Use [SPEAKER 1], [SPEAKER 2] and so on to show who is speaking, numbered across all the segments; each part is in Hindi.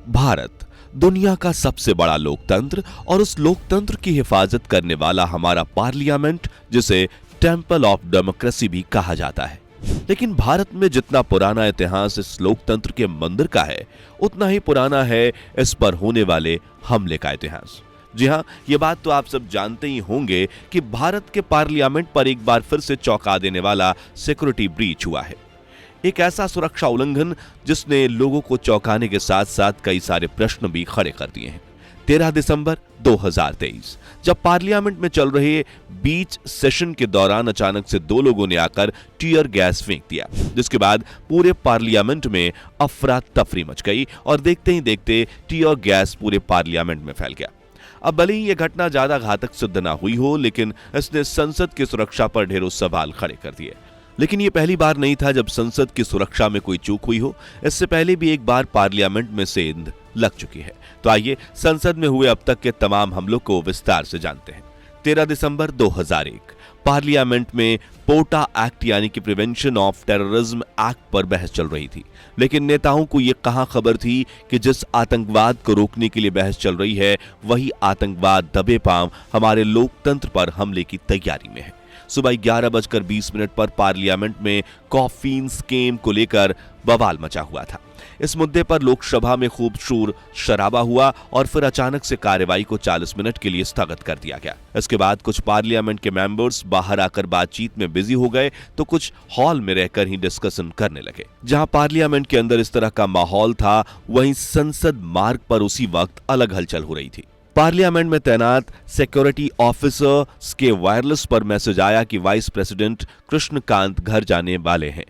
[SPEAKER 1] भारत दुनिया का सबसे बड़ा लोकतंत्र और उस लोकतंत्र की हिफाजत करने वाला हमारा पार्लियामेंट, जिसे टेंपल ऑफ डेमोक्रेसी भी कहा जाता है। लेकिन भारत में जितना पुराना इतिहास इस लोकतंत्र के मंदिर का है, उतना ही पुराना है इस पर होने वाले हमले का इतिहास। जी हां, ये बात तो आप सब जानते ही होंगे कि भारत के पार्लियामेंट पर एक बार फिर से चौंका देने वाला सिक्योरिटी ब्रीच हुआ है। एक ऐसा सुरक्षा उल्लंघन जिसने लोगों को चौंकाने के साथ साथ कई सारे प्रश्न भी खड़े कर दिए हैं। 13 दिसंबर 2023 जब पार्लियामेंट में चल रहे बीच सेशन के दौरान अचानक से दो लोगों ने आकर टीयर गैस फेंक दिया, जिसके बाद पूरे पार्लियामेंट में अफरा तफरी मच गई और देखते ही देखते टीयर गैस पूरे पार्लियामेंट में फैल गया। अब भले ही यह घटना ज्यादा घातक सिद्ध ना हुई हो, लेकिन इसने संसद की सुरक्षा पर ढेरों सवाल खड़े कर दिए। लेकिन यह पहली बार नहीं था जब संसद की सुरक्षा में कोई चूक हुई हो। इससे पहले भी एक बार पार्लियामेंट में सेंध लग चुकी है। तो आइए संसद में हुए अब तक के तमाम हमलों को विस्तार से जानते हैं। 13 दिसंबर 2001 पार्लियामेंट में पोटा एक्ट यानी कि प्रिवेंशन ऑफ टेररिज्म एक्ट पर बहस चल रही थी। लेकिन नेताओं को यह कहां खबर थी कि जिस आतंकवाद को रोकने के लिए बहस चल रही है, वही आतंकवाद दबे पांव हमारे लोकतंत्र पर हमले की तैयारी में है। सुबह 11:20 पर पार्लियामेंट में कॉफीन स्कीम को लेकर बवाल मचा हुआ था। इस मुद्दे पर लोकसभा में खूब शोर शराबा हुआ और फिर अचानक से कार्यवाही को 40 मिनट के लिए स्थगित कर दिया गया। इसके बाद कुछ पार्लियामेंट के मेंबर्स बाहर आकर बातचीत में बिजी हो गए, तो कुछ हॉल में रहकर ही डिस्कशन करने लगे। जहां पार्लियामेंट के अंदर इस तरह का माहौल था, वहीं संसद मार्ग पर उसी वक्त अलग हलचल हो रही थी। पार्लियामेंट में तैनात सिक्योरिटी ऑफिसर्स के वायरलेस पर मैसेज आया कि वाइस प्रेसिडेंट कृष्णकांत घर जाने वाले हैं।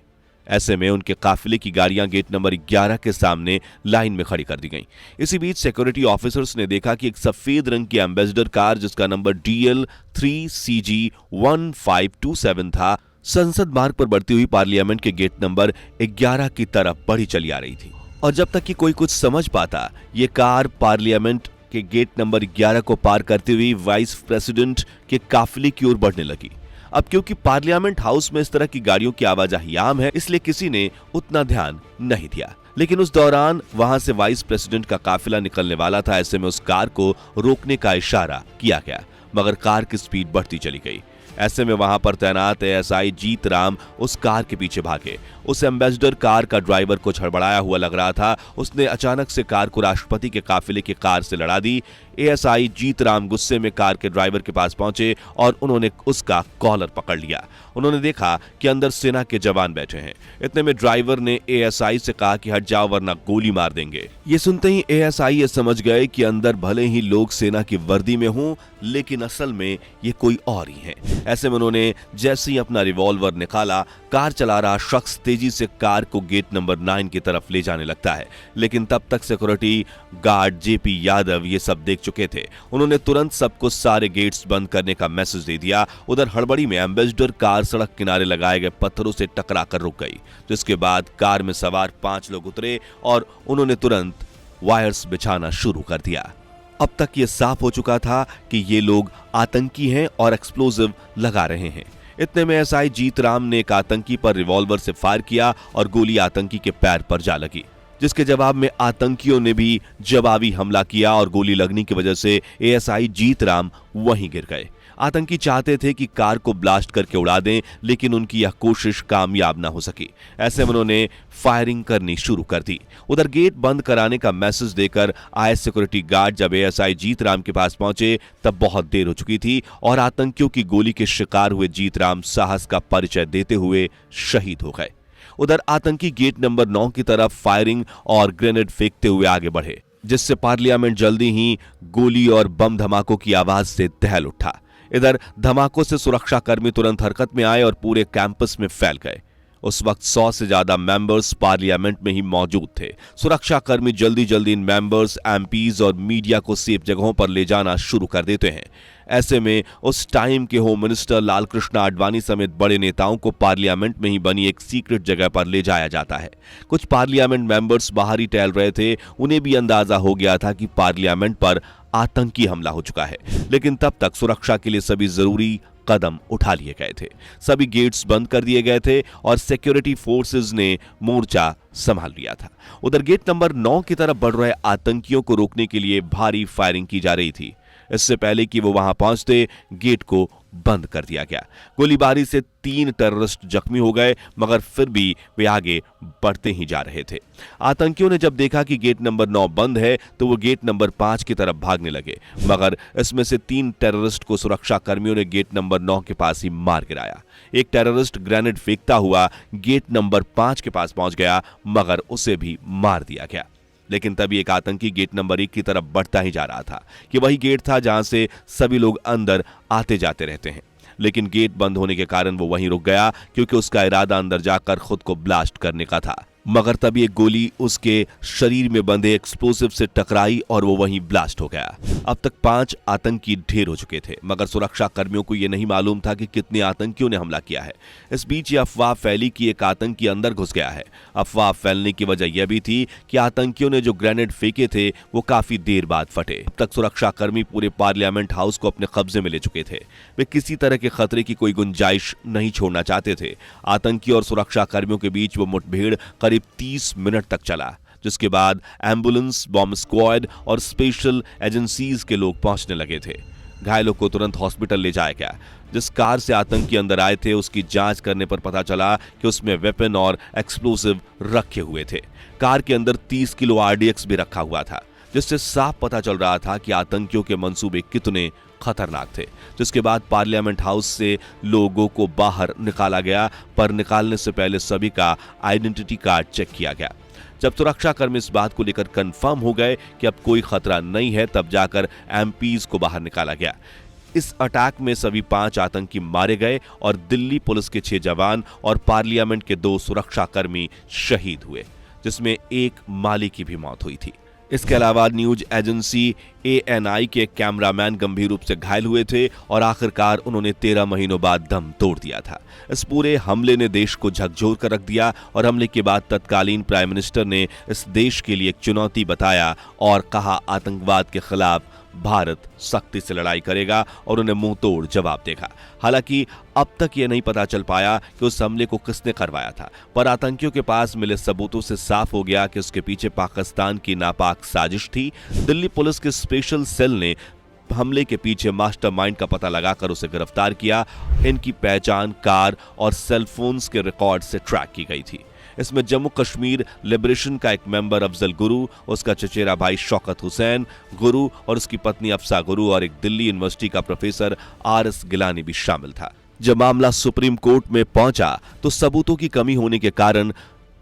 [SPEAKER 1] ऐसे में उनके काफिले की गाड़ियां गेट नंबर 11 के सामने लाइन में खड़ी कर दी गईं। इसी बीच सिक्योरिटी ऑफिसर्स ने देखा कि एक सफेद रंग की एम्बेसडर कार, जिसका नंबर DL 3CG1527 था, संसद मार्ग पर बढ़ती हुई पार्लियामेंट के गेट नंबर 11 की तरफ बढ़ी चली आ रही थी। और जब तक कि कोई कुछ समझ पाता, ये कार पार्लियामेंट के गेट नंबर 11 को पार करते हुए वाइस प्रेसिडेंट के काफिले की ओर बढ़ने लगी। अब क्योंकि पार्लियामेंट हाउस में इस तरह की गाड़ियों की आवाजाही आम है, इसलिए किसी ने उतना ध्यान नहीं दिया। लेकिन उस दौरान वहां से वाइस प्रेसिडेंट का काफिला निकलने वाला था। ऐसे में उस कार को रोकने का इशारा किया गया, मगर कार की स्पीड बढ़ती चली गई। ऐसे में वहां पर तैनात ASI जीत राम उस कार के पीछे भागे। उस एम्बेसडर कार का ड्राइवर कुछ हड़बड़ाया हुआ लग रहा था। उसने अचानक से कार को राष्ट्रपति के काफिले की कार से लड़ा दी। ASI जीत राम गुस्से में कार के ड्राइवर के पास पहुंचे और उन्होंने उसका कॉलर पकड़ लिया। उन्होंने देखा कि अंदर सेना के जवान बैठे हैं। इतने में ड्राइवर ने ASI से कहा कि हट जाओ वरना गोली मार देंगे। ये सुनते ही ASI ये समझ गए कि अंदर भले ही लोग सेना की वर्दी में हों, लेकिन असल में ये कोई और ही है। ऐसे में उन्होंने जैसे ही अपना रिवॉल्वर निकाला, कार चला रहा शख्स तेजी से कार को गेट नंबर 9 की तरफ ले जाने लगता है। लेकिन तब तक सिक्योरिटी गार्ड JP यादव ये सब देख चुके थे। उन्होंने तुरंत सबको सारे गेट्स बंद करने का मैसेज दे दिया। उधर हड़बड़ी में एम्बेसडर कार सड़क किनारे लगाए गए पत्थरों से टकराकर रुक गई, जिसके बाद कार में सवार 5 लोग उतरे और उन्होंने तुरंत वायर्स बिछाना शुरू कर दिया। अब तक ये साफ हो चुका था कि ये लोग आतंकी हैं और एक्सप्लोजिव लगा रहे हैं। इतने में SI जीत राम ने एक आतंकी पर रिवॉल्वर से फायर किया और गोली आतंकी के पैर पर जा लगी, जिसके जवाब में आतंकियों ने भी जवाबी हमला किया और गोली लगने की वजह से ASI जीत राम वहीं गिर गए। आतंकी चाहते थे कि कार को ब्लास्ट करके उड़ा दें, लेकिन उनकी यह कोशिश कामयाब न हो सकी। ऐसे में उन्होंने फायरिंग करनी शुरू कर दी। उधर गेट बंद कराने का मैसेज देकर आए सिक्योरिटी गार्ड जब ASI जीत राम के पास पहुंचे, तब बहुत देर हो चुकी थी और आतंकियों की गोली के शिकार हुए जीत राम साहस का परिचय देते हुए शहीद हो गए। उधर आतंकी गेट नंबर 9 की तरफ फायरिंग और ग्रेनेड फेंकते हुए आगे बढ़े, जिससे पार्लियामेंट जल्दी ही गोली और बम धमाकों की आवाज से दहल उठा। इधर धमाकों से सुरक्षाकर्मी तुरंत हरकत में आए और पूरे कैंपस में फैल गए। उस वक्त 100 से ज्यादा मेंबर्स पार्लियामेंट में ही मौजूद थे। सुरक्षाकर्मी जल्दी जल्दी इन मेंबर्स, MPs और मीडिया को सेफ जगहों पर ले जाना शुरू कर देते हैं। ऐसे में उस टाइम के होम मिनिस्टर लालकृष्ण आडवाणी समेत बड़े नेताओं को पार्लियामेंट में ही बनी एक सीक्रेट जगह पर ले जाया जाता है। कुछ पार्लियामेंट मेंबर्स बाहर ही टहल रहे थे। उन्हें भी अंदाजा हो गया था कि पार्लियामेंट पर आतंकी हमला हो चुका है, लेकिन तब तक सुरक्षा के लिए सभी जरूरी कदम उठा लिए गए थे। सभी गेट्स बंद कर दिए गए थे और सिक्योरिटी फोर्सेस ने मोर्चा संभाल लिया था। उधर गेट नंबर 9 की तरफ बढ़ रहे आतंकियों को रोकने के लिए भारी फायरिंग की जा रही थी। इससे पहले कि वो वहां पहुंचते, गेट को बंद कर दिया गया। गोलीबारी से 3 टेररिस्ट जख्मी हो गए, मगर फिर भी वे आगे बढ़ते ही जा रहे थे। आतंकियों ने जब देखा कि गेट नंबर 9 बंद है तो वो गेट नंबर 5 की तरफ भागने लगे, मगर इसमें से 3 टेररिस्ट को सुरक्षा कर्मियों ने गेट नंबर 9 के पास ही मार गिराया। एक टेररिस्ट ग्रेनेड फेंकता हुआ गेट नंबर 5 के पास पहुंच गया, मगर उसे भी मार दिया गया। लेकिन तभी एक आतंकी गेट नंबर 1 की तरफ बढ़ता ही जा रहा था कि वही गेट था जहां से सभी लोग अंदर आते जाते रहते हैं। लेकिन गेट बंद होने के कारण वो वहीं रुक गया, क्योंकि उसका इरादा अंदर जाकर खुद को ब्लास्ट करने का था। मगर तभी एक गोली उसके शरीर में बंधे एक्सप्लोसिव से टकराई और वो वहीं ब्लास्ट हो गया। अब तक 5 आतंकी ढेर हो चुके थे, मगर सुरक्षा कर्मियों को यह नहीं मालूम था कि कितने आतंकियों ने हमला किया है। इस बीच ये अफवाह फैली कि एक आतंकी अंदर घुस गया है। अफवाह फैलने की वजह यह भी थी कि आतंकियों ने जो ग्रेनेड फेंके थे वो काफी देर बाद फटे। अब तक सुरक्षा कर्मी पूरे पार्लियामेंट हाउस को अपने कब्जे में ले चुके थे। वे किसी तरह के खतरे की कोई गुंजाइश नहीं छोड़ना चाहते थे। आतंकी और सुरक्षा कर्मियों के बीच वो मुठभेड़ करीब 30 मिनट तक चला, जिसके बाद एम्बुलेंस, बॉम्ब स्क्वाड और स्पेशल एजेंसीज के लोग पहुंचने लगे थे। घायलों को तुरंत हॉस्पिटल ले जाया गया। जिस कार से आतंकी अंदर आए थे उसकी जांच करने पर पता चला कि उसमें वेपन और एक्सप्लोसिव रखे हुए थे। कार के अंदर 30 किलो आरडीएक्स भी रखा हुआ था, जिससे साफ पता चल रहा था कि आतंकियों के मंसूबे कितने खतरनाक थे। जिसके बाद पार्लियामेंट हाउस से लोगों को बाहर निकाला गया, पर निकालने से पहले सभी का आइडेंटिटी कार्ड चेक किया गया। जब सुरक्षाकर्मी इस बात को लेकर कंफर्म हो गए कि अब कोई खतरा नहीं है, तब जाकर एमपीज को बाहर निकाला गया। इस अटैक में सभी 5 आतंकी मारे गए और दिल्ली पुलिस के 6 जवान और पार्लियामेंट के 2 सुरक्षाकर्मी शहीद हुए, जिसमें एक माली की भी मौत हुई थी। इसके अलावा न्यूज एजेंसी ANI के कैमरामैन गंभीर रूप से घायल हुए थे और आखिरकार उन्होंने 13 महीनों बाद दम तोड़ दिया था। इस पूरे हमले ने देश को झकझोर कर रख दिया और हमले के बाद तत्कालीन प्राइम मिनिस्टर ने इस देश के लिए एक चुनौती बताया और कहा आतंकवाद के खिलाफ भारत सख्ती से लड़ाई करेगा और उन्हें मुंह तोड़ जवाब देगा। हालांकि अब तक यह नहीं पता चल पाया कि उस हमले को किसने करवाया था, पर आतंकियों के पास मिले सबूतों से साफ हो गया कि उसके पीछे पाकिस्तान की नापाक साजिश थी। दिल्ली पुलिस के स्पेशल सेल ने हमले के पीछे मास्टरमाइंड का पता लगाकर उसे गिरफ्तार किया। इनकी पहचान कार और सेलफोन्स के रिकॉर्ड से ट्रैक की गई थी। इसमें जम्मू कश्मीर लिबरेशन का एक मेंबर अफजल गुरु, उसका चचेरा भाई शौकत हुसैन गुरु और उसकी पत्नी अफसा गुरु और एक दिल्ली यूनिवर्सिटी का प्रोफेसर RS गिलानी भी शामिल था। जब मामला सुप्रीम कोर्ट में पहुंचा तो सबूतों की कमी होने के कारण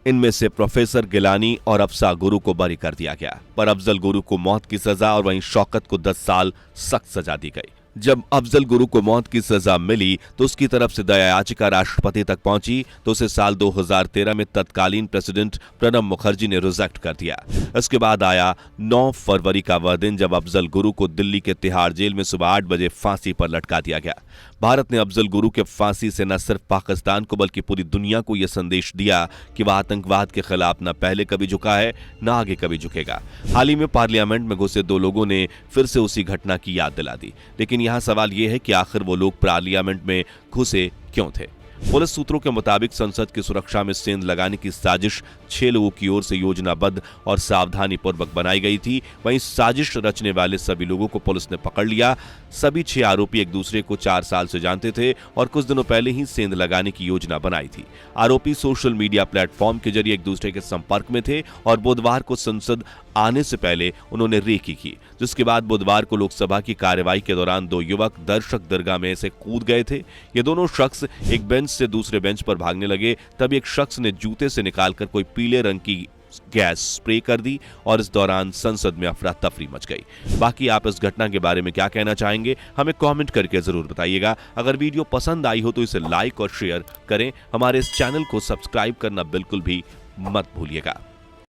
[SPEAKER 1] इनमें से प्रोफेसर गिलानी और अफसा गुरु को बरी कर दिया गया, पर अफजल गुरु को मौत की सजा और वहीं शौकत को 10 साल सख्त सजा दी गई। जब अफजल गुरु को मौत की सजा मिली तो उसकी तरफ से दया याचिका राष्ट्रपति तक पहुंची तो उसे साल 2013 में तत्कालीन प्रेसिडेंट प्रणब मुखर्जी ने रिजेक्ट कर दिया। इसके बाद आया 9 फरवरी का वह दिन जब अफजल गुरु को दिल्ली के तिहाड़ जेल में सुबह 8 बजे फांसी पर लटका दिया गया। भारत ने अफजल गुरु के फांसी से न सिर्फ पाकिस्तान को बल्कि पूरी दुनिया को यह संदेश दिया कि वह आतंकवाद के खिलाफ न पहले कभी झुका है न आगे कभी झुकेगा। हाल ही में पार्लियामेंट में घुसे 2 लोगों ने फिर से उसी घटना की याद दिला दी, लेकिन यहाँ सवाल यह है कि आखिर वो लोग पार्लियामेंट में घुसे क्यों थे। पुलिस सूत्रों के मुताबिक संसद की सुरक्षा में सेंध लगाने की साजिश 6 लोगों की ओर से योजनाबद्ध और सावधानी पूर्वक बनाई गई थी। वहीं साजिश रचने वाले सभी लोगों को पुलिस ने पकड़ लिया। सभी 6 आरोपी एक दूसरे को 4 साल से जानते थे और कुछ दिनों पहले ही सेंध लगाने की योजना बनाई थी। आरोपी सोशल मीडिया प्लेटफॉर्म के जरिए एक दूसरे के संपर्क में थे और बुधवार को संसद आने से पहले उन्होंने रेकी की, जिसके बाद बुधवार को लोकसभा की कार्यवाही के दौरान 2 युवक दर्शक दरगाह में से कूद गए थे। ये दोनों शख्स एक बेंच से दूसरे बेंच पर भागने लगे, तब एक शख्स ने जूते से निकालकर कोई पीले रंग की गैस स्प्रे कर दी और इस दौरान संसद में अफरा तफरी मच गई। बाकी आप इस घटना के बारे में क्या कहना चाहेंगे हमें कमेंट करके जरूर बताइएगा। अगर वीडियो पसंद आई हो तो इसे लाइक और शेयर करें। हमारे इस चैनल को सब्सक्राइब करना बिल्कुल भी मत भूलिएगा।